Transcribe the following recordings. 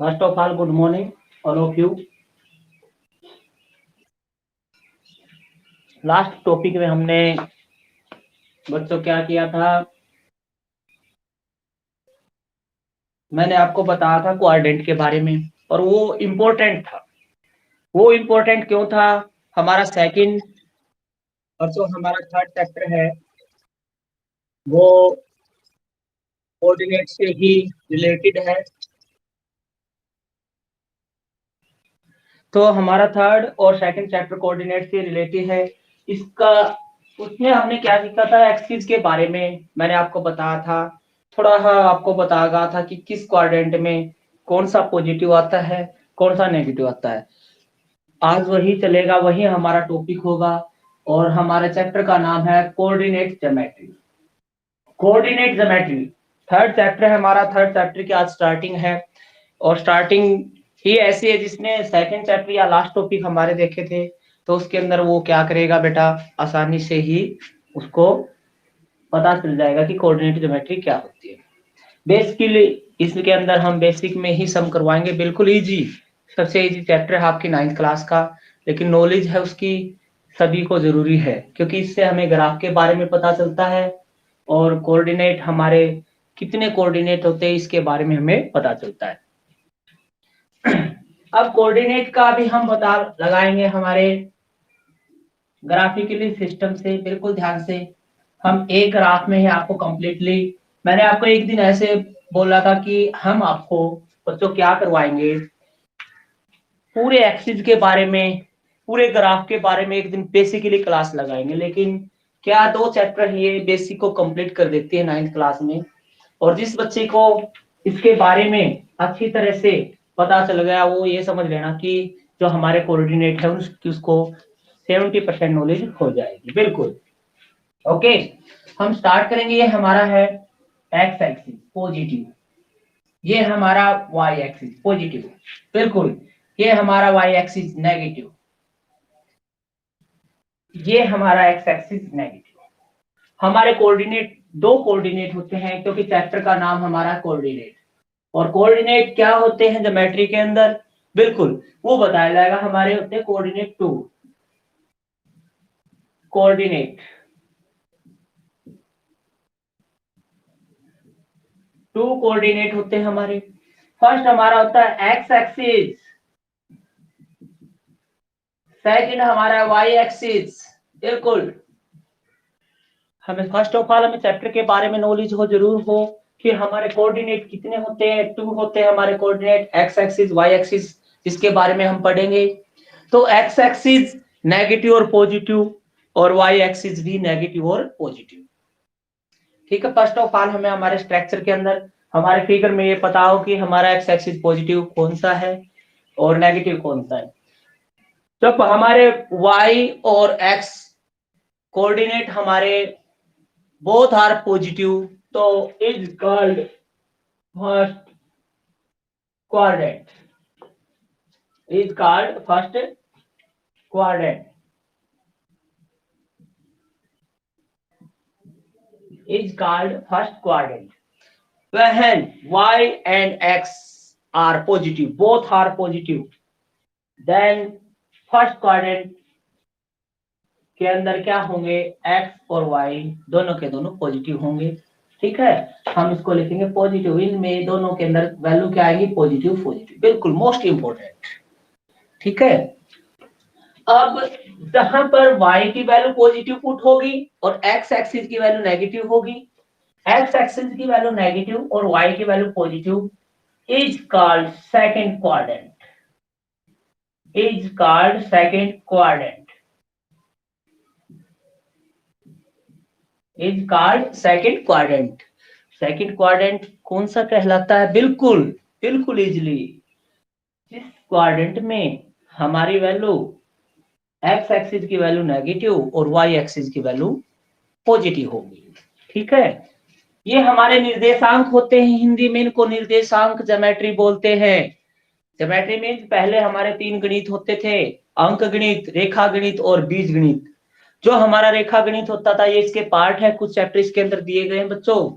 First of all good morning all of you. Last topic में हमने बच्चों क्या किया था, मैंने आपको बताया था क्वाड्रेंट के बारे में और वो इम्पोर्टेंट था। वो इम्पोर्टेंट क्यों था? हमारा सेकंड और जो हमारा थर्ड चैप्टर है वो कोऑर्डिनेट से ही रिलेटेड है। तो हमारा थर्ड और सेकंड चैप्टर कोऑर्डिनेट से रिलेटेड है। इसका उसमें हमने क्या सीखा था, एक्सिस के बारे में मैंने आपको बताया था। थोड़ा सा आपको बताया गया था कि किस क्वाड्रेंट में कौन सा पॉजिटिव आता है, कौन सा नेगेटिव आता है। आज वही चलेगा, वही हमारा टॉपिक होगा और हमारे चैप्टर का नाम है coordinate geometry. Coordinate geometry third chapter है हमारा। थर्ड चैप्टर की आज स्टार्टिंग है और स्टार्टिंग ही ऐसी है जिसने सेकंड चैप्टर या लास्ट टॉपिक हमारे देखे थे, तो उसके अंदर वो क्या करेगा बेटा, आसानी से ही उसको पता चल जाएगा कि कोऑर्डिनेट ज्योमेट्री क्या होती है। बेसिकली इसके अंदर हम बेसिक में ही सम करवाएंगे, बिल्कुल इजी। सबसे इजी चैप्टर है आपकी 9th क्लास का, लेकिन नॉलेज है उसकी सभी को जरूरी है, क्योंकि इससे हमें ग्राफ के बारे में पता चलता है और कोऑर्डिनेट हमारे कितने कोऑर्डिनेट होते हैं इसके बारे में हमें पता चलता है। अब कोऑर्डिनेट का भी हम पता लगाएंगे हमारे ग्राफिकली सिस्टम से। बिल्कुल ध्यान से, हम एक ग्राफ में ही आपको कंप्लीटली, मैंने आपको एक दिन ऐसे बोला था कि हम आपको बच्चों क्या करवाएंगे, पूरे एक्सिस के बारे में, पूरे ग्राफ के बारे में एक दिन बेसिकली क्लास लगाएंगे। लेकिन क्या 2 चैप्टर ये बेसिक को कंप्लीट कर देती है 9th क्लास में, और जिस बच्चे को इसके बारे में अच्छी तरह से पता चल गया वो ये समझ लेना कि जो हमारे कोऑर्डिनेट है उसको 70% नॉलेज हो जाएगी। बिल्कुल ओके। हम स्टार्ट करेंगे। ये हमारा है एक्स एक्सिस पॉजिटिव, ये हमारा वाई एक्सिस पॉजिटिव, बिल्कुल। ये हमारा वाई एक्सिस नेगेटिव, ये हमारा एक्स एक्सिस नेगेटिव। हमारे कोऑर्डिनेट 2 कोऑर्डिनेट होते हैं क्योंकि चैप्टर का नाम हमारा कोऑर्डिनेट। और कोऑर्डिनेट क्या होते हैं ज्योमेट्री के अंदर, बिल्कुल वो बताया जाएगा। हमारे होते हैं कोऑर्डिनेट 2, कोऑर्डिनेट 2 कोऑर्डिनेट होते हैं हमारे। फर्स्ट हमारा होता है एक्स एक्सिस, सेकंड हमारा वाई एक्सिस। बिल्कुल, हमें फर्स्ट ऑफ ऑल हमें चैप्टर के बारे में नॉलेज हो जरूर हो कि हमारे कोऑर्डिनेट कितने होते हैं। 2 होते हैं हमारे coordinate, X axis Y axis, जिसके बारे में हम पढ़ेंगे। तो एक्स एक्सिस नेगेटिव और पॉजिटिव और वाई एक्सिस भी नेगेटिव और पॉजिटिव। ठीक है, फर्स्ट ऑफ ऑल हमें हमारे स्ट्रक्चर के अंदर हमारे फिगर में ये पता हो कि हमारा एक्स एक्सिस पॉजिटिव कौन सा है और नेगेटिव कौन सा है। जब हमारे वाई और एक्स कोऑर्डिनेट हमारे both are positive, so is called first quadrant, is called first quadrant, is called first quadrant. When y and x are positive, both are positive, then first quadrant के अंदर क्या होंगे, x और y दोनों के दोनों positive होंगे। ठीक है, हम इसको लिखेंगे पॉजिटिव। इनमें दोनों के अंदर वैल्यू क्या आएगी, पॉजिटिव पॉजिटिव, बिल्कुल मोस्ट इंपोर्टेंट। ठीक है, अब जहां पर y की वैल्यू पॉजिटिव पुट होगी और x एक्सिस की वैल्यू नेगेटिव होगी, x एक्सिस की वैल्यू नेगेटिव और y की value positive, is called second quadrant, is called second quadrant, is called second quadrant. Second quadrant कौन सा कहलाता है, बिल्कुल बिल्कुल इजीली, जिस क्वाड्रेंट में हमारी वैल्यू एक्स एक्सिस की वैल्यू नेगेटिव और वाई एक्सिस की वैल्यू पॉजिटिव होगी। ठीक है, ये हमारे निर्देशांक होते हैं, हिंदी में इनको निर्देशांक ज्योमेट्री बोलते हैं। ज्योमेट्री मींस पहले हमारे 3 गणित होते थे, अंक गणित, रेखा गणित और बीज गणित। जो हमारा रेखा गणित होता था ये इसके पार्ट है, कुछ चैप्टर इसके अंदर दिए गए हैं बच्चों,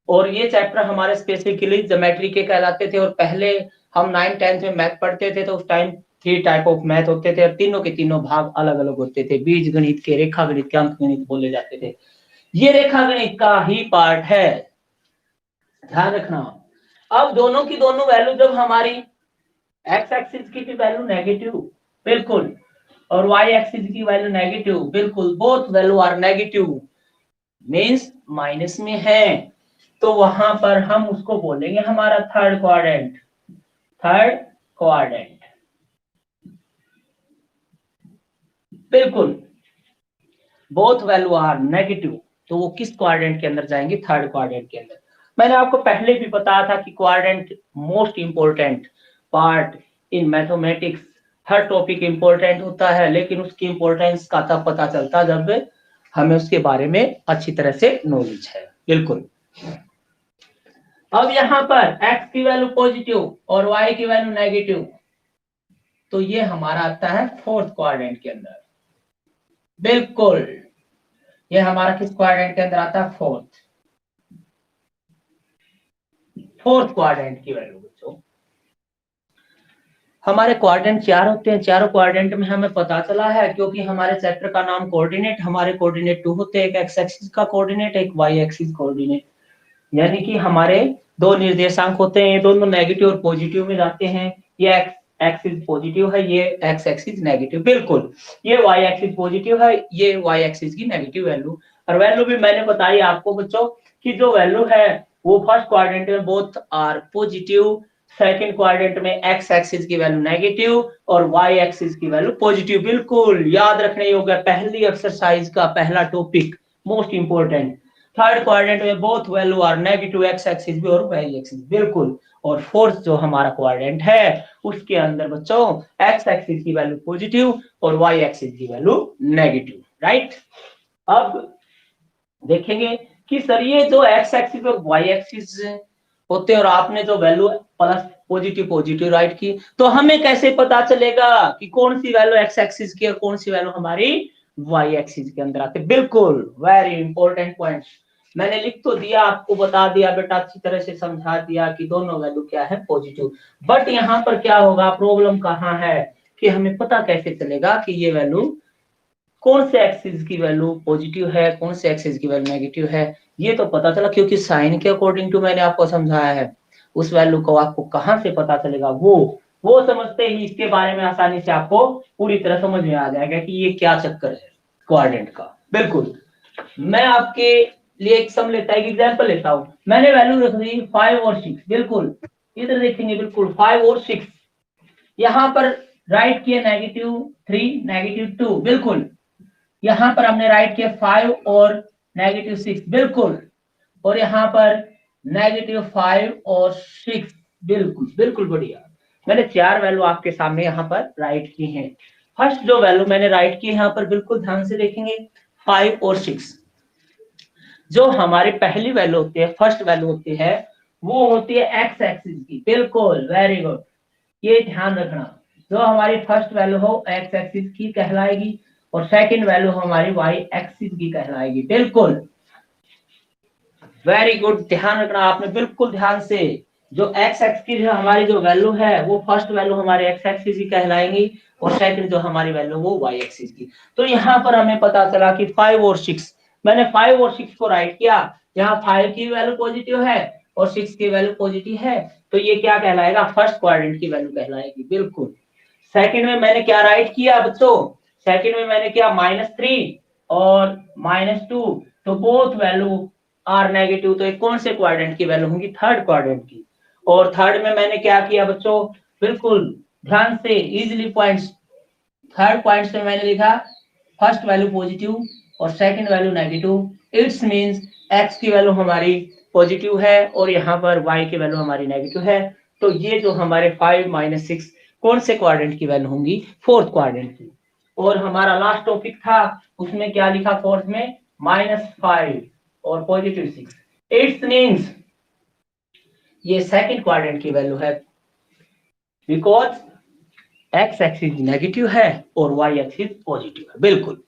और ये चैप्टर हमारे स्पेसिफिकली ज्योमेट्री के कहलाते थे। और पहले हम 9th-10th में मैथ पढ़ते थे तो उस टाइम 3 टाइप ऑफ मैथ होते थे और तीनों के तीनों भाग अलग अलग होते थे। बीज गणित के, रेखा गणित के, अंक गणित बोले जाते थे। ये रेखा गणित का ही पार्ट है, ध्यान रखना। अब दोनों की दोनों वैल्यू जब हमारी एक्स एक्सिस की वैल्यू नेगेटिव, बिल्कुल, और वाई एक्सिस की वैल्यू नेगेटिव, बिल्कुल, both value are negative, means minus में है, तो वहां पर हम उसको बोलेंगे हमारा थर्ड क्वाड्रेंट। थर्ड क्वाड्रेंट, बिल्कुल, बोथ वैल्यू आर नेगेटिव, तो वो किस क्वाड्रेंट के अंदर जाएंगे? थर्ड क्वाड्रेंट के अंदर। मैंने आपको पहले भी बताया था कि quadrant most important part in mathematics. Her topic important होता है, लेकिन उसकी इंपॉर्टेंस का तब पता चलता जब हमें उसके बारे में अच्छी तरह से नॉलेज है, बिल्कुल। अब यहाँ पर x की वैल्यू पॉजिटिव और y की वैल्यू नेगेटिव, तो ये हमारा आता है फोर्थ क्वाड्रेंट के अंदर, बिल्कुल, ये हमारा किस क्वाड्रेंट के अंदर आता है? फोर्थ क्वाड्रेंट की वैल्यू। बच्चों, हमारे क्वाड्रेंट 4 होते हैं, चारों क्वाड्रेंट में हमें पता चला है, क्योंकि हमारे चैप्टर का नाम कोऑर्डिनेट, हमारे कोऑर्डिनेट 2 होते हैं, एक एक्स एक्सिस का कोऑर्डिनेट, एक वाई एक्सिस कोऑर्डिनेट, यानी कि हमारे दो निर्देशांक होते हैं, ये दोनों नेगेटिव और पॉजिटिव में जाते हैं। ये एक्स एक्सिस पॉजिटिव है, ये एक्स एक्सिस नेगेटिव, बिल्कुल, ये वाई एक्सिस पॉजिटिव है, ये वाई एक्सिस की नेगेटिव वैल्यू। और वैल्यू भी मैंने बताई आपको बच्चों कि जो वैल्यू है वो फर्स्ट क्वाड्रेंट में both are positive, second quadrant में एक्स एक्सिस की वैल्यू नेगेटिव और वाई एक्सिस की वैल्यू पॉजिटिव, बिल्कुल, याद रखने योग्य, पहली एक्सरसाइज का पहला topic, most important. Third quadrant में both value are negative, x axis भी और वाई एक्सिस, बिल्कुल। और फोर्थ जो हमारा क्वाड्रेंट है उसके अंदर बच्चों एक्स एक्सिस की वैल्यू पॉजिटिव और वाई एक्सिस की वैल्यू नेगेटिव, राइट। अब देखेंगे कि सर ये जो एक्स एक्सिस और वाई एक्सिस होते हैं और आपने जो value plus positive positive right की, तो हमें कैसे पता चलेगा कि कौन सी वैल्यू एक्स एक्सिस की और कौन सी वैल्यू हमारी वाई एक्सिस के अंदर आते? बिल्कुल, वेरी इंपॉर्टेंट पॉइंट, मैंने लिख तो दिया, आपको बता दिया बेटा, अच्छी तरह से समझा दिया कि दोनों वैल्यू क्या है? पॉजिटिव। बट यहाँ पर क्या होगा, प्रॉब्लम कहाँ है कि हमें पता कैसे चलेगा कि ये वैल्यू कौन से एक्सिस की वैल्यू पॉजिटिव है, कौन से एक्सिस की वैल्यू नेगेटिव है? ये तो पता चला क्योंकि साइन के अकॉर्डिंग टू मैंने आपको समझाया है। उस वैल्यू को आपको कहां से पता चलेगा? वो समझते ही इसके बारे में आसानी से आपको पूरी तरह समझ में आ जाएगा कि ये क्या चक्कर है क्वाड्रेंट का। बिल्कुल, मैं आपके लिए एक सम लेता है, एक एग्जांपल लेता हूं। मैंने वैल्यू रख दी 5 और 6, बिल्कुल, इधर देखेंगे, बिल्कुल 5 और 6, यहां पर राइट किए -3 -2, बिल्कुल, यहां पर हमने राइट किया 5 और -6, बिल्कुल, और यहां पर -5 और 6, बिल्कुल, बिल्कुल बढ़िया। मैंने 4 वैल्यू आपके सामने यहाँ पर राइट की हैं। फर्स्ट जो वैल्यू मैंने राइट की यहाँ पर, बिल्कुल ध्यान से देखेंगे, 5 और 6, जो हमारी पहली वैल्यू होती है, फर्स्ट वैल्यू होती है, वो होती है एक्स एक्सिस की, बिल्कुल, वेरी गुड, ये ध्यान रखना, जो हमारी फर्स्ट वैल्यू हो एक्स एक्सिस की कहलाएगी और सेकंड वैल्यू हमारी वाई एक्सिस की कहलाएगी, बिल्कुल, वेरी गुड, ध्यान रखना आपने, बिल्कुल ध्यान से। जो एक्स एक्सिस की जो हमारी जो वैल्यू है वो फर्स्ट वैल्यू हमारे एक्स एक्सिस की कहलाएंगी और सेकंड जो हमारी वैल्यू वो वाई एक्सिस की। तो यहाँ पर हमें पता चला कि 5 और 6, मैंने 5 और 6 को राइट किया, यहाँ 5 की वैल्यू पॉजिटिव है और 6 की वैल्यू पॉजिटिव है, तो ये क्या कहलाएगा? फर्स्ट क्वाड्रेंट की वैल्यू कहलाएगी, बिल्कुल। सेकंड में मैंने क्या राइट किया बच्चों? सेकंड में मैंने किया -3 और -2, तो बोथ वैल्यू आर नेगेटिव, तो एक कौन से क्वाड्रेंट की वैल्यू होगी? थर्ड क्वाड्रेंट की। और थर्ड में मैंने क्या किया बच्चों? बिल्कुल ध्यान से, इजीली पॉइंट्स, थर्ड पॉइंट्स में मैंने लिखा फर्स्ट वैल्यू पॉजिटिव और second value negative, it's means x की वैल्यू हमारी पॉजिटिव है और यहाँ पर वाई की वैल्यू हमारी नेगेटिव है, तो ये जो हमारे 5 - 6 कौन से क्वाड्रेंट की वैल्यू होंगी? फोर्थ क्वाड्रेंट की। और हमारा लास्ट टॉपिक था, उसमें क्या लिखा फोर्थ में? -5 और +6, इट्स मींस ये सेकंड क्वाड्रेंट की वैल्यू है, बिकॉज एक्स एक्सिस नेगेटिव है और वाई एक्सिस पॉजिटिव है, बिल्कुल।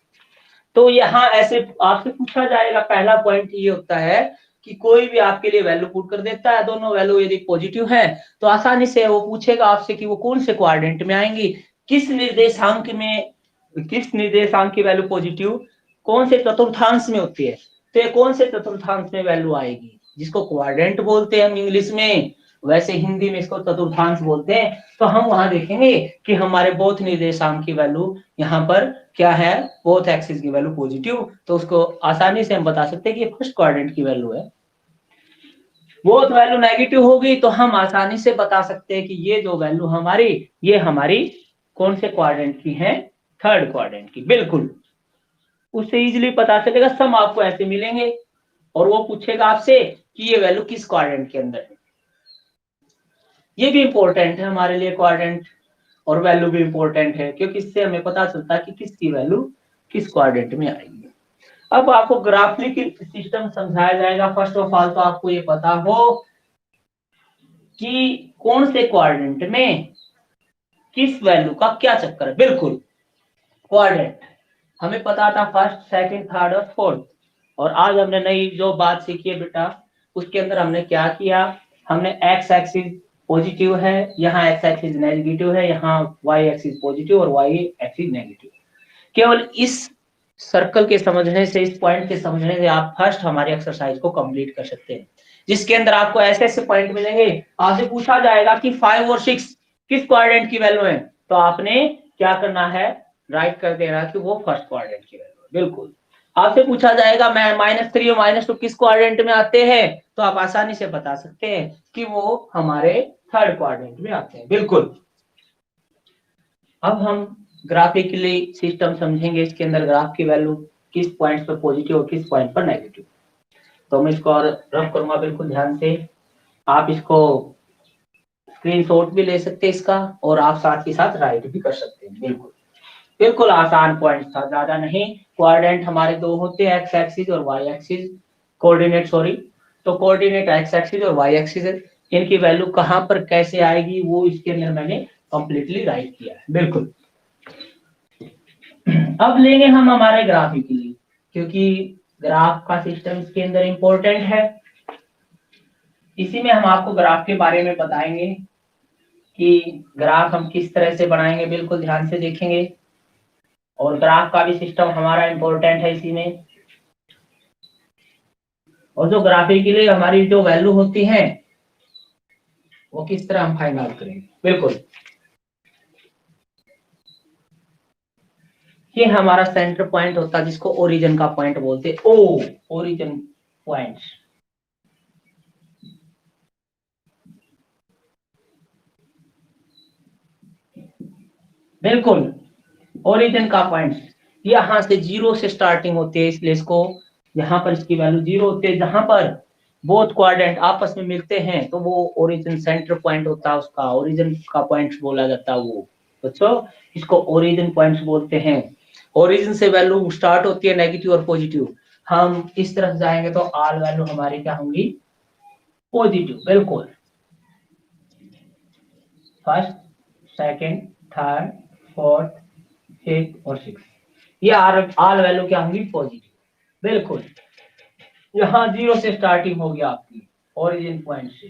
तो यहाँ ऐसे आपसे पूछा जाएगा, पहला पॉइंट ये होता है कि कोई भी आपके लिए वैल्यू पुट कर देता है, दोनों वैल्यू यदि पॉजिटिव है तो आसानी से वो पूछेगा आपसे कि वो कौन से क्वाड्रेंट में आएंगी, किस निर्देशांक में, किस निर्देशांक की वैल्यू पॉजिटिव कौन से चतुर्थांश में होती है। तो ये कौन से चतुर्थांश में वैल्यू आएगी, जिसको क्वाड्रेंट बोलते हैं हम इंग्लिश में, वैसे हिंदी में इसको चतुर्थांश बोलते हैं। तो हम वहां देखेंगे कि हमारे बोथ निर्देशांक की वैल्यू यहाँ पर क्या है, बोथ एक्सिस की वैल्यू पॉजिटिव, तो उसको आसानी से हम बता सकते हैं कि ये फर्स्ट क्वाड्रेंट की वैल्यू है। बोथ वैल्यू नेगेटिव होगी तो हम आसानी से बता सकते हैं कि ये जो वैल्यू हमारी, ये हमारी कौन से क्वाड्रेंट की है, थर्ड क्वाड्रेंट की। बिल्कुल उससे इजीली पता चलेगा, सम आपको ऐसे मिलेंगे और वो पूछेगा आपसे कि ये वैल्यू किस क्वाड्रेंट के अंदर है। ये भी इंपॉर्टेंट है हमारे लिए क्वाड्रेंट, और वैल्यू भी इंपॉर्टेंट है क्योंकि इससे हमें पता चलता है कि किसकी वैल्यू किस क्वाड्रेंट में आएगी। अब आपको ग्राफिक सिस्टम समझाया जाएगा। फर्स्ट ऑफ ऑल तो आपको ये पता हो कि कौन से क्वाड्रेंट में किस वैल्यू का क्या चक्कर है। बिल्कुल क्वाड्रेंट हमें पता था फर्स्ट, सेकंड, थर्ड और फोर्थ, और आज हमने नई जो बात सीखी है बेटा, उसके अंदर हमने क्या किया, हमने एक्स एक्सिस पॉजिटिव है, यहाँ एक्स एक्सिस नेगेटिव है, यहाँ वाई एक्सिस पॉजिटिव और वाई एक्सिस नेगेटिव। केवल इस सर्कल के समझने से, इस पॉइंट के समझने से आप फर्स्ट हमारी एक्सरसाइज को कंप्लीट कर सकते हैं, जिसके अंदर आपको ऐसे ऐसे पॉइंट मिलेंगे। आपसे पूछा जाएगा कि 5 और 6 किस क्वाड्रेंट की वैल्यू है, तो आपने क्या करना है, राइट कर देना कि वो फर्स्ट क्वाड्रेंट की वैल्यू है। बिल्कुल आपसे पूछा जाएगा मैं -3 और -2 किस क्वाड्रेंट में आते हैं, तो आप आसानी से बता सकते हैं कि वो हमारे थर्ड क्वाड्रेंट में आते हैं। बिल्कुल अब हम ग्राफिकली सिस्टम समझेंगे, इसके अंदर ग्राफ की वैल्यू किस पॉइंट पर पॉजिटिव और किस पॉइंट पर नेगेटिव। तो मैं इसको और रफ करूंगा, बिल्कुल ध्यान से। आप इसको स्क्रीनशॉट भी ले सकते हैं इसका, और आप साथ ही साथ राइट भी कर सकते हैं। बिल्कुल बिल्कुल आसान पॉइंट था, ज्यादा नहीं। क्वाड्रेंट हमारे दो होते हैं, एक्स एक्सिस और वाई एक्सिस, कोऑर्डिनेट सॉरी। तो कोऑर्डिनेट एक्स एक्सिस और वाई एक्सिस, इनकी वैल्यू कहां पर कैसे आएगी वो इसके अंदर मैंने कंप्लीटली राइट किया है। बिल्कुल अब लेंगे हम हमारे ग्राफिकली, क्योंकि ग्राफ का सिस्टम इसके अंदर इंपॉर्टेंट है। इसी में हम आपको ग्राफ के बारे में बताएंगे कि ग्राफ हम किस तरह से बनाएंगे, बिल्कुल ध्यान से देखेंगे। और ग्राफ का भी सिस्टम हमारा इंपॉर्टेंट है इसी में। और जो ग्राफिकली हमारी जो वैल्यू होती है वो किस तरह हम फाइंड आउट करेंगे। बिल्कुल ये हमारा सेंटर पॉइंट होता है, जिसको ओरिजिन का पॉइंट बोलते हैं, ओ ओरिजिन पॉइंट। बिल्कुल ओरिजिन का पॉइंट यहाँ से 0 से स्टार्टिंग होती है, इसलिए इसको यहाँ पर इसकी वैल्यू 0 होती है। जहां पर बोथ क्वाड्रेंट आपस में मिलते हैं तो वो ओरिजिन सेंटर पॉइंट होता है, उसका ओरिजिन का पॉइंट बोला जाता है वो। बच्चों इसको ओरिजिन पॉइंट्स बोलते हैं। ओरिजिन से वैल्यू स्टार्ट होती है नेगेटिव और पॉजिटिव। हम इस तरफ जाएंगे तो ऑल वैल्यू हमारी क्या होंगी, पॉजिटिव। बिल्कुल first, second, third, fourth, fifth और सिक्स, ये ऑल वैल्यू क्या होंगी, पॉजिटिव। बिल्कुल यहाँ 0 से स्टार्टिंग होगी आपकी ओरिजिन पॉइंट से।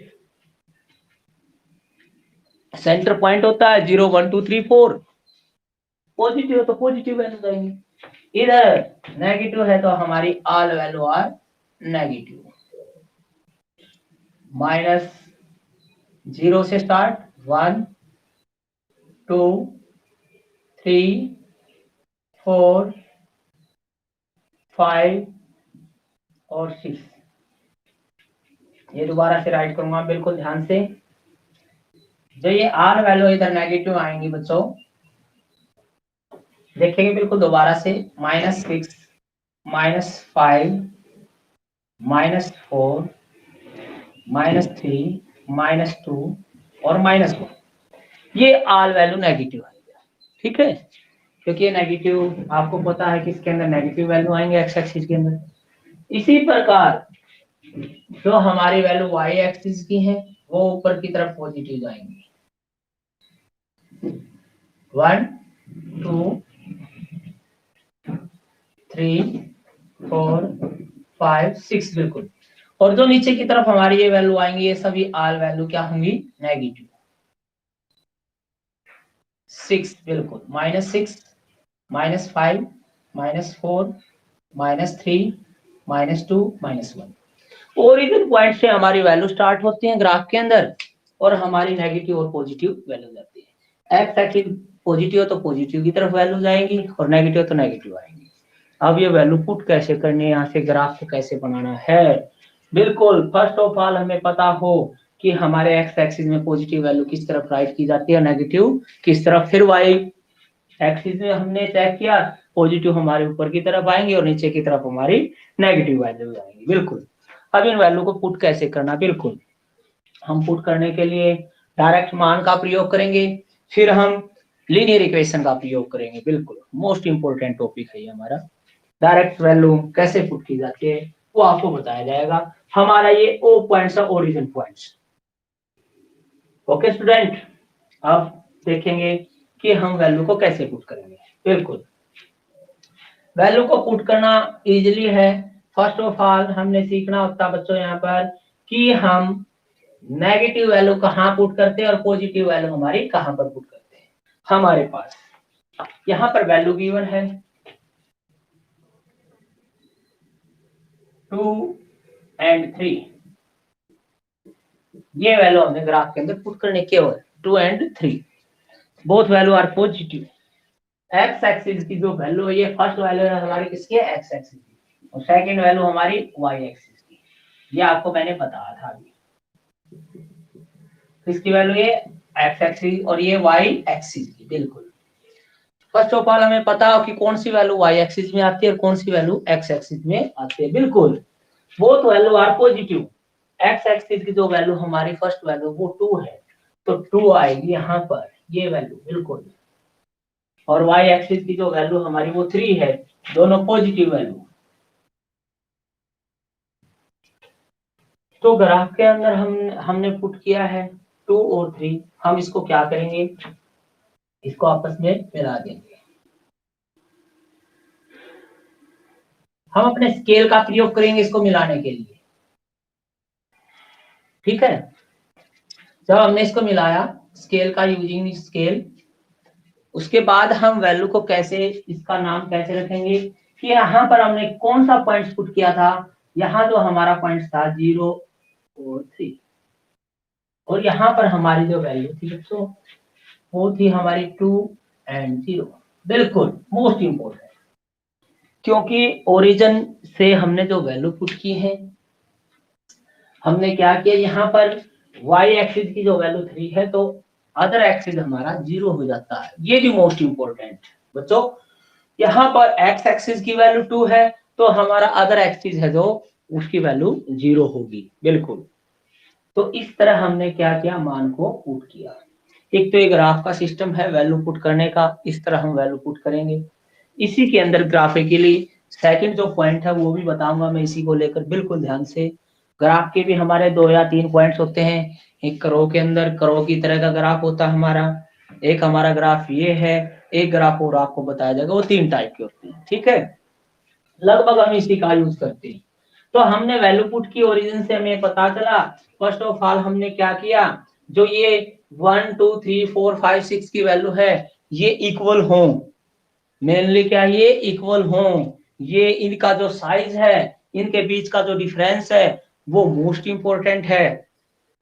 सेंटर पॉइंट होता है 0 1 2 3 4, पॉजिटिव तो पॉजिटिव वैल्यू जाएंगे। इधर नेगेटिव है तो हमारी ऑल वैल्यू आर नेगेटिव। -0 से स्टार्ट 1 2 3 4 5 और 6। ये दोबारा से राइट करूंगा, बिल्कुल ध्यान से। जो ये आर वैल्यू इधर नेगेटिव आएंगी बच्चों, देखेंगे बिल्कुल दोबारा से, -6 -5 -4 -3 -2 और -1, ये ऑल वैल्यू नेगेटिव आएगा। ठीक है, क्योंकि ये नेगेटिव आपको पता है कि इसके अंदर नेगेटिव वैल्यू आएंगे एक्स एक्सिस के अंदर। इसी प्रकार जो हमारी वैल्यू वाई एक्सिस की है वो ऊपर की तरफ पॉजिटिव आएंगी। 1 2 3 4 5 6, बिल्कुल और जो नीचे की तरफ हमारी ये वैल्यू आएंगी ये सभी ऑल वैल्यू क्या होंगी, नेगेटिव। 6 बिल्कुल, -6, -5, -4, -3, -2, -1। ओरिजिन पॉइंट से हमारी वैल्यू स्टार्ट होती है ग्राफ के अंदर और हमारी नेगेटिव और पॉजिटिव वैल्यू जाती है। एक्स एक्सिस पॉजिटिव तो पॉजिटिव की तरफ वैल्यू जाएंगी और नेगेटिव तो नेगेटिव आएंगी। अब ये वैल्यू पुट कैसे करनी है, यहाँ से ग्राफ को कैसे बनाना है। बिल्कुल, फर्स्ट ऑफ ऑल हमें पता हो कि हमारे एक्स एक्सिस में पॉजिटिव वैल्यू किस तरफ राइट की जाती है, नेगेटिव किस तरफ। फिर वाई एक्सिस में हमने चेक किया, पॉजिटिव हमारे ऊपर की तरफ आएंगे और नीचे की तरफ हमारी नेगेटिव वैल्यू आएंगी। बिल्कुल, अब इन वैल्यू को पुट कैसे करना, बिल्कुल हम पुट करने के लिए डायरेक्ट मान का प्रयोग करेंगे, फिर हम लीनियर इक्वेशन का प्रयोग करेंगे। बिल्कुल मोस्ट इंपोर्टेंट टॉपिक है ये हमारा। डायरेक्ट वैल्यू कैसे पुट की जाती है वो आपको बताया जाएगा। हमारा ये ओ पॉइंट्स है, ओरिजिन पॉइंट्स। ओके स्टूडेंट, अब देखेंगे कि हम वैल्यू को कैसे पुट करेंगे। बिल्कुल, वैल्यू को पुट करना इजीली है। फर्स्ट ऑफ ऑल हमने सीखना होता बच्चों यहाँ पर कि हम नेगेटिव वैल्यू कहाँ पुट करते हैं और पॉजिटिव वैल्यू हमारी कहाँ पर पुट करते हैं। हमारे पास यहाँ पर वैल्यू गिवन है 2 and 3, ये वैल्यू हमने ग्राफ के अंदर पुट करने केवल 2 and 3, both value are positive. X axis की जो वैल्यू है ये फर्स्ट वैल्यू है हमारी किसकी है, एक्स एक्सिस की, और सेकंड वैल्यू हमारी वाई एक्सिस की। ये आपको मैंने बताया था अभी, किसकी वैल्यू ये एक्स एक्सिस और ये वाई एक्सिस की। बिल्कुल, फर्स्ट ऑफ ऑल हमें पता हो कि कौन सी वैल्यू वाई एक्सिस में आती है और कौन सी वैल्यू एक्स एक्सिस में आती है। बिल्कुल, both value are positive. X axis की जो वैल्यू हमारी फर्स्ट वैल्यू वो 2 है, तो 2 आएगी यहाँ पर ये वैल्यू। बिल्कुल, और वाई एक्सिस की जो वैल्यू हमारी वो 3 है, दोनों पॉजिटिव वैल्यू। तो ग्राफ के अंदर हमने पुट किया है 2 और 3। हम इसको क्या करेंगे, इसको आपस में मिला देंगे। हम अपने स्केल का प्रयोग करेंगे इसको मिलाने के लिए, ठीक है। जब हमने इसको मिलाया स्केल का, यूजिंग स्केल, उसके बाद हम वैल्यू को कैसे, इसका नाम कैसे रखेंगे कि यहाँ पर हमने कौन सा पॉइंट पुट किया था। यहाँ जो हमारा पॉइंट था 0 और 3, और यहाँ पर हमारी जो वैल्यू थी बच्चों वो थी हमारी 2 and 0। बिल्कुल मोस्ट इंपोर्टेंट, क्योंकि ओरिजिन से हमने जो वैल्यू पुट की है, हमने क्या किया यहाँ पर वाई एक्सिस की जो वैल्यू 3 है तो अदर एक्सिस हमारा 0 हो जाता है। ये भी मोस्ट इंपोर्टेंट बच्चों, यहाँ पर एक्स एक्सिस की वैल्यू 2 है तो हमारा अदर एक्सिस है जो उसकी वैल्यू 0 होगी। बिल्कुल, तो इस तरह हमने क्या किया, मान को पुट किया। एक तो ये ग्राफ का सिस्टम है वैल्यू पुट करने का, इस तरह हम वैल्यू पुट करेंगे। इसी के अंदर ग्राफिकली सेकंड जो पॉइंट है वो भी बताऊंगा मैं इसी को लेकर, बिल्कुल ध्यान से। ग्राफ के भी हमारे 2 या 3 पॉइंट्स होते हैं। एक करो के अंदर करो की तरह का ग्राफ होता है हमारा, एक हमारा ग्राफ ये है, एक ग्राफ और आपको बताया जाएगा, वो 3 टाइप के होते हैं, ठीक है। लगभग हम इसी का यूज करते हैं। तो हमने वैल्यू पुट की, ओरिजिन से हमें पता चला। फर्स्ट ऑफ ऑल हमने क्या किया, जो ये 1 2 3 4 5 6 की वैल्यू है ये इक्वल हो, मेनली क्या ये इक्वल हो, ये इनका जो साइज है, इनके बीच का जो डिफरेंस है वो मोस्ट इंपोर्टेंट है।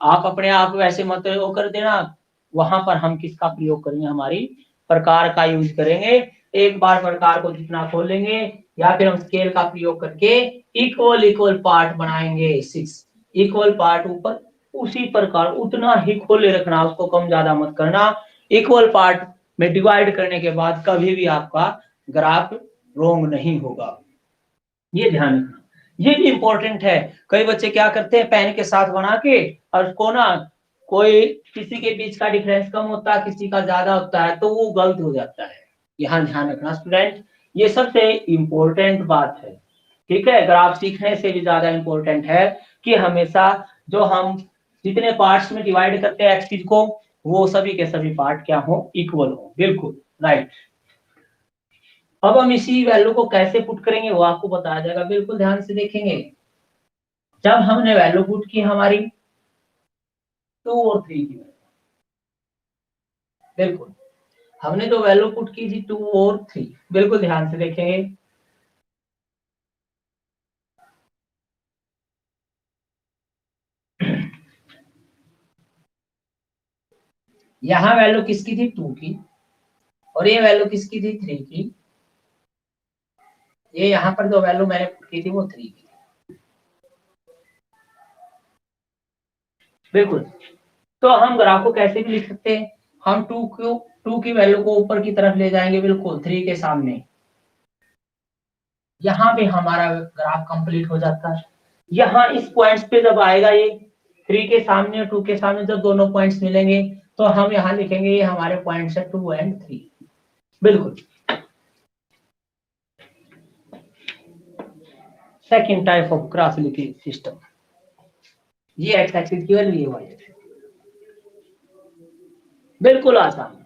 आप अपने आप वैसे मत वो कर देना, वहां पर हम किसका प्रयोग करेंगे, हमारी प्रकार का यूज करेंगे। एक बार प्रकार को जितना खोलेंगे या फिर हम स्केल का प्रयोग करके इक्वल इक्वल पार्ट बनाएंगे। 6 इक्वल पार्ट ऊपर उसी प्रकार उतना ही खोले रखना, उसको कम ज्यादा मत करना। इक्वल पार्ट में डिवाइड करने के बाद कभी भी आपका ग्राफ रोंग नहीं होगा, ये ध्यान रखना। ये भी इंपॉर्टेंट है। कई बच्चे क्या करते हैं, पेन के साथ बना के और उसको ना, कोई किसी के बीच का डिफरेंस कम होता है किसी का ज्यादा होता है तो वो गलत हो जाता है। यहाँ ध्यान रखना स्टूडेंट, ये सबसे इंपॉर्टेंट बात है, ठीक है। ग्राफ सीखने से भी ज्यादा इंपॉर्टेंट है कि हमेशा जो हम जितने पार्ट्स में डिवाइड करते हैं एक्स चीज को, वो सभी के सभी पार्ट क्या हो, इक्वल हो। बिल्कुल राइट। अब हम इसी वैल्यू को कैसे पुट करेंगे वो आपको बताया जाएगा, बिल्कुल ध्यान से देखेंगे। जब हमने वैल्यू पुट की हमारी 2 और 3 की, बिल्कुल हमने तो वैल्यू पुट की थी 2 और 3, बिल्कुल ध्यान से देखेंगे। यहाँ वैल्यू किसकी थी 2 की, और ये वैल्यू किसकी थी 3 की। ये यहाँ पर जो वैल्यू मैंने पुट की थी वो 3 की, बिल्कुल। तो हम ग्राफ को कैसे भी लिख सकते हैं, हम 2 की वैल्यू को ऊपर की तरफ ले जाएंगे, बिल्कुल 3 के सामने। यहाँ पे हमारा ग्राफ कंप्लीट हो जाता है। यहाँ इस पॉइंट्स पे जब आएगा ये 3 के सामने और 2 के सामने जब दोनों पॉइंट्स मिलेंगे, तो हम यहाँ लिखेंगे ये हमारे पॉइंट्स है 2 एंड 3, बिल्कुल। सेकेंड टाइप ऑफ ग्राफ लिखिए सिस्टम, ये एक्स एक्सिस की वैल्यू, ये वाई एक्सिस, बिल्कुल आसान।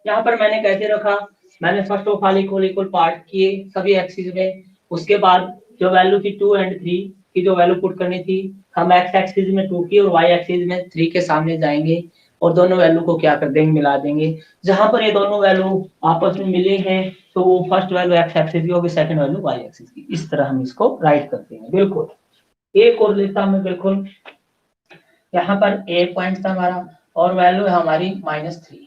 यहाँ पर मैंने कैसे रखा, मैंने first of all equal equal part किए सभी एक्सिस में। उसके बाद जो वैल्यू थी 2 एंड 3 की जो वैल्यू पुट करनी थी, हम एक्स एक्सिस में 2 की और वाई एक्सिस में 3 के सामने जाएंगे और दोनों वैल्यू को क्या कर देंगे, मिला देंगे। जहां पर ये दोनों वैल्यू आपस में मिले हैं, तो वो फर्स्ट वैल्यू एक्स एक्सिस की होगी, सेकंड वैल्यू वाई एक्सिस की। इस तरह हम इसको राइट करते हैं, बिल्कुल। एक और लेता हूं मैं, बिल्कुल। यहाँ पर ए पॉइंट था हमारा और वैल्यू है हमारी -3,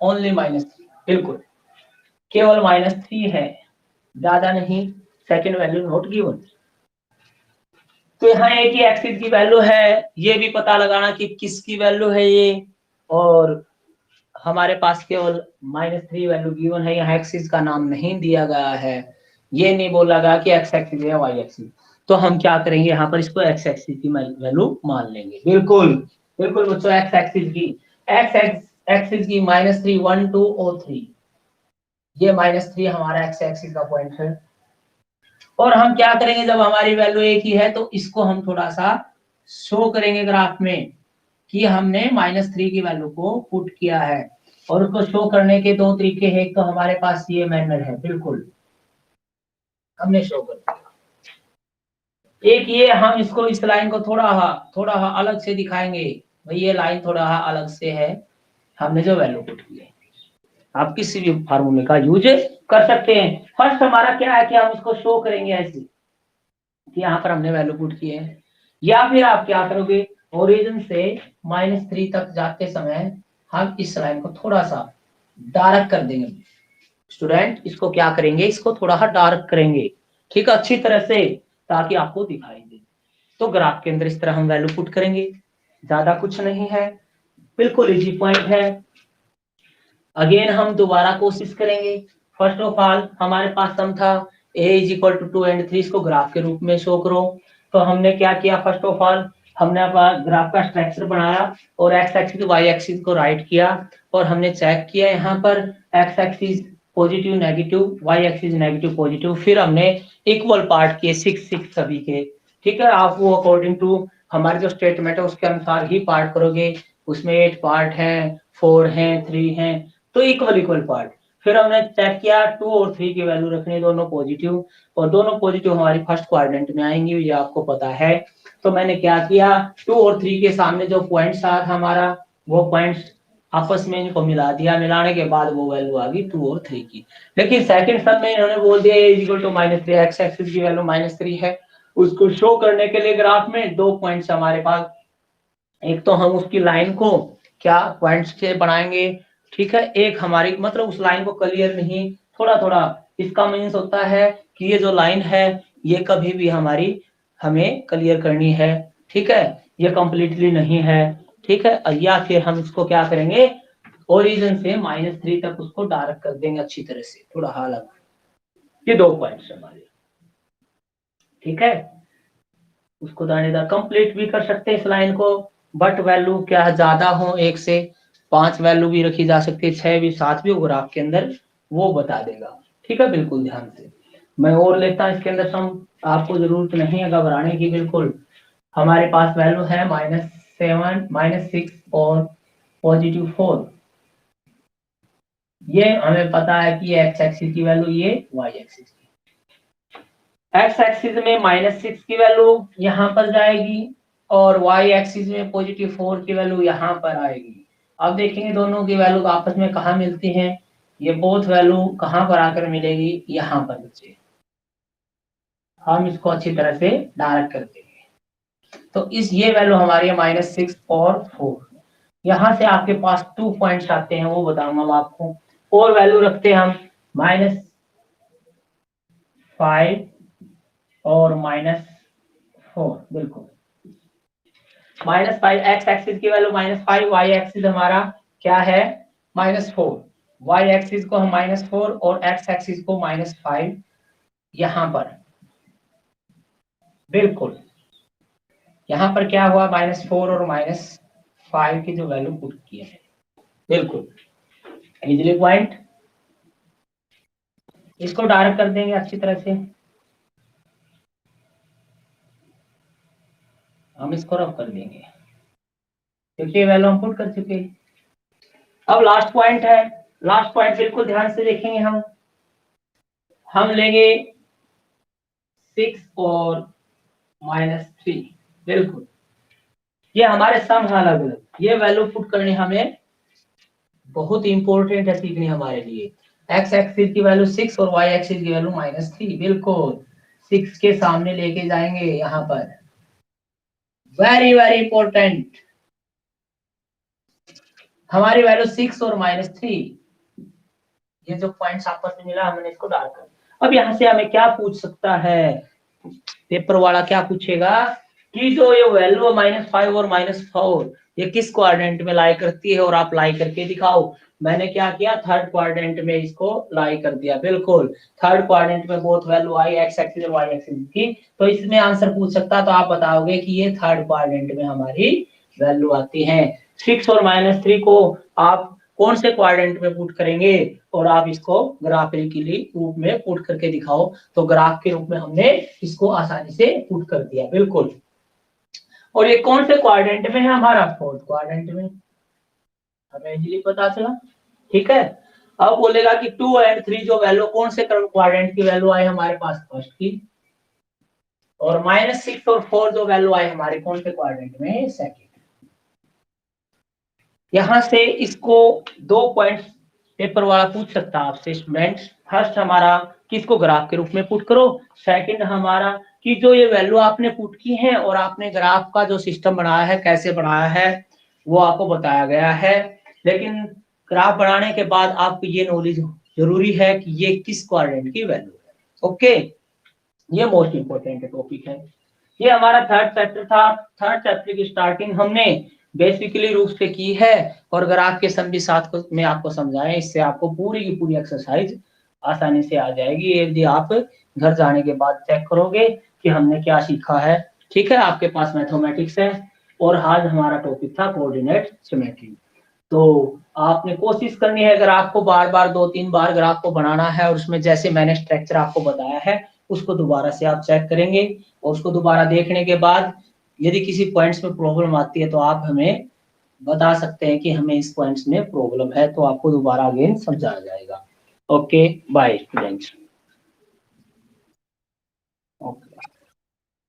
ओनली -3, बिल्कुल केवल -3 है, ज्यादा नहीं। Second value not given. तो यहाँ एक ही एक्सिस की वैल्यू है, ये भी पता लगाना कि किसकी वैल्यू है ये, और हमारे पास केवल -3 वैल्यू गिवन है। यहाँ एक्सिस का नाम नहीं दिया गया है, ये नहीं बोला गया कि एक्स एक्सिस है वाई एक्सिस। तो हम क्या करेंगे, यहाँ पर इसको एक्स एक्सिस की वैल्यू मान लेंगे, बिल्कुल। बिल्कुल बच्चों, एक्स एक्सिस की, एक्स एक्सिस की -3 1 2 और 3, ये -3 हमारा एक्स एक्सिस का पॉइंट है। और हम क्या करेंगे, जब हमारी वैल्यू एक ही है तो इसको हम थोड़ा सा शो करेंगे ग्राफ में कि हमने -3 की वैल्यू को पुट किया है। और उसको शो करने के दो तरीके हैं, एक तो हमारे पास ये मैनर है, बिल्कुल हमने शो कर दिया। एक ये, हम इसको इस लाइन को थोड़ा अलग से दिखाएंगे, भाई ये लाइन थोड़ा अलग से है, हमने जो वैल्यू पुट की है। आप किसी भी फार्मूले का यूज कर सकते हैं। फर्स्ट हमारा क्या है कि हम इसको शो करेंगे ऐसे कि यहाँ पर हमने वैल्यू पुट की है, या फिर आप क्या करोगे, ओरिजिन से -3 तक जाते समय हम इस लाइन को थोड़ा सा डार्क कर देंगे। स्टूडेंट इसको क्या करेंगे, इसको थोड़ा सा डार्क करेंगे, ठीक है, अच्छी तरह से, ताकि आपको दिखाई दे। तो ग्राफ के अंदर इस तरह हम वैल्यू पुट करेंगे, ज्यादा कुछ नहीं है, बिल्कुल इजी पॉइंट है। अगेन हम दोबारा कोशिश करेंगे। फर्स्ट ऑफ ऑल हमारे पास सम था a is equal to 2 and 3, इसको ग्राफ के रूप में शो करो। तो हमने क्या किया, फर्स्ट ऑफ ऑल हमने ग्राफ का स्ट्रक्चर बनाया और एक्स एक्सिस वाई एक्सिस को राइट किया, और हमने चेक किया यहाँ पर X axis positive negative, Y axis negative positive, फिर हमने इक्वल पार्ट किए 6 6 सभी के, ठीक है। आप वो अकॉर्डिंग टू हमारे जो स्टेटमेंट है उसके अनुसार ही पार्ट करोगे। उसमें 8 पार्ट हैं, 4 हैं, 3 हैं, तो इक्वल इक्वल पार्ट। फिर हमने चेक किया 2 और 3 की वैल्यू रखनी, दोनों पॉजिटिव, और दोनों पॉजिटिव हमारी फर्स्ट क्वाड्रेंट में आएंगी, ये आपको पता है। तो मैंने क्या किया, 2 और 3 के सामने जो पॉइंट्स आ था हमारा, वो पॉइंट्स आपस में इनको मिला दिया, मिलाने के बाद वो वैल्यू आ गई 2 और 3 की। लेकिन सेकंड सम में इन्होंने बोल दिया a equal to -3, X axis की वैल्यू -3 है। उसको शो करने के लिए ग्राफ में दो पॉइंट्स हमारे पास, एक तो हम उसकी लाइन को क्या पॉइंट्स से बनाएंगे, ठीक है। एक हमारी मतलब उस लाइन को क्लियर नहीं, थोड़ा थोड़ा, इसका मीन्स होता है कि ये जो लाइन है ये कभी भी हमारी हमें क्लियर करनी है, ठीक है, ये कंप्लीटली नहीं है, ठीक है। या फिर हम इसको क्या करेंगे, ओरिजिन से -3 तक उसको डार्क कर देंगे अच्छी तरह से, थोड़ा अलग। ये दो पॉइंट्स हमारे, ठीक है। उसको दानेदार कंप्लीट भी कर सकते हैं इस लाइन को, बट वैल्यू क्या ज्यादा हो, 1 से 5 वैल्यू भी रखी जा सकती है, 6 भी 7 भी, ग्राफ के अंदर वो बता देगा, ठीक है। बिल्कुल ध्यान से मैं और लेता हूं इसके अंदर सम, आपको जरूरत नहीं है घबराने की, बिल्कुल। हमारे पास वैल्यू है -7 -6 और +4। ये हमें पता है कि एक्स एक्सिस की वैल्यू, ये वाई एक्सिस की, एक्स एक्सिस में -6 की वैल्यू यहाँ पर जाएगी और वाई एक्सिस में +4 की वैल्यू यहाँ पर आएगी। अब देखेंगे दोनों की वैल्यू आपस में कहाँ मिलती हैं। ये बोथ वैल्यू कहाँ पर आकर मिलेगी, यहाँ पर बच्चे। हम इसको अच्छी तरह से डायरेक्ट कर देंगे। तो इस ये वैल्यू हमारी है -6 और 4। यहाँ से आपके पास 2 पॉइंट्स आते हैं, वो बताऊंगा मैं आपको। और वैल्यू रखते हैं हम -5 और -4। बिल्कुल -5 एक्स एक्सिस की वैल्यू -5, वाई एक्सिस हमारा क्या है -4। वाई एक्सिस को हम -4 और एक्स एक्सिस को -5 यहाँ पर। बिल्कुल यहाँ पर क्या हुआ, -4 और -5 की जो वैल्यू पुट किए हैं। बिल्कुल इजीली पॉइंट, इसको डायरेक्ट कर देंगे अच्छी तरह से। हम इसको रब कर देंगे क्योंकि वैल्यू हम पुट कर चुके हैं। अब लास्ट पॉइंट है, लास्ट पॉइंट बिल्कुल ध्यान से देखेंगे। हम लेंगे 6 और -3। बिल्कुल ये हमारे सम है अलग अलग, ये वैल्यू पुट करनी हमें बहुत इंपॉर्टेंट है सीखनी हमारे लिए। एक्स एक्सिस की वैल्यू 6 और वाई एक्सिस की वैल्यू -3। बिल्कुल 6 के सामने लेके जाएंगे यहाँ पर, वेरी वेरी इंपॉर्टेंट। हमारी वैल्यू 6 और -3, ये जो पॉइंट्स आपस में मिला हमने इसको डालकर। अब यहाँ से हमें क्या पूछ सकता है, पेपर वाला क्या पूछेगा कि जो ये वैल्यू -5 और -4 ये किस क्वाड्रेंट में लाई करती है, और आप लाई करके दिखाओ। मैंने क्या किया, थर्ड क्वाड्रेंट में इसको लाई कर दिया। बिल्कुल थर्ड क्वाड्रेंट में बोथ वैल्यू आई एक्स एक्सिस और वाई एक्सिस की, तो इसमें आंसर पूछ सकता, तो आप बताओगे कि ये थर्ड क्वाड्रेंट में हमारी वैल्यू आती है। 6 और -3 को आप कौन से क्वाड्रेंट में पुट करेंगे, और आप इसको ग्राफिकली रूप में पुट करके दिखाओ। तो ग्राफ के रूप में हमने इसको आसानी से पुट कर दिया। बिल्कुल, और ये कौन से क्वाड्रेंट में है, हमारा फोर्थ क्वाड्रेंट में, हमें इजीली पता चला। ठीक है, अब बोलेगा कि 2 और 3 जो वैल्यू कौन से क्वाड्रेंट की वैल्यू आई हमारे पास, फर्स्ट की, और -6 और 4 जो वैल्यू आई हमारे कौन से क्वाड्रेंट में, सेकंड। यहां से इसको 2 पॉइंट्स पेपर वाला पूछ सकता है आपसे स्टूडेंट्स। फर्स्ट हमारा किसको ग्राफ के रूप में पुट करो, सेकंड हमारा कि जो ये वैल्यू आपने पुट की है और आपने ग्राफ का जो सिस्टम बनाया है कैसे बनाया है वो आपको बताया गया है। लेकिन ग्राफ बनाने के बाद आपको ये नॉलेज जरूरी है कि ये किस क्वाड्रेंट की वैल्यू है। ओके, ये मोस्ट इंपोर्टेंट टॉपिक है। ये हमारा थर्ड चैप्टर था। थर्ड चैप्टर की स्टार्टिंग हमने बेसिकली रूप से की है, और ग्राफ के सम भी साथ में आपको समझाएं। इससे आपको पूरी की पूरी एक्सरसाइज आसानी से आ जाएगी यदि आप घर जाने के बाद चेक करोगे कि हमने क्या सीखा है। ठीक है, आपके पास मैथमेटिक्स है और आज हमारा टॉपिक था कोऑर्डिनेट सिमेट्री। तो आपने कोशिश करनी है, अगर आपको बार बार 2-3 बार ग्राफ को बनाना है और उसमें जैसे मैंने स्ट्रक्चर आपको बताया है उसको दोबारा से आप चेक करेंगे, और उसको दोबारा देखने के बाद यदि किसी पॉइंट्स में प्रॉब्लम आती है तो आप हमें बता सकते हैं कि हमें इस पॉइंट्स में प्रॉब्लम है, तो आपको दोबारा अगेन समझाया जाएगा। Okay bye students.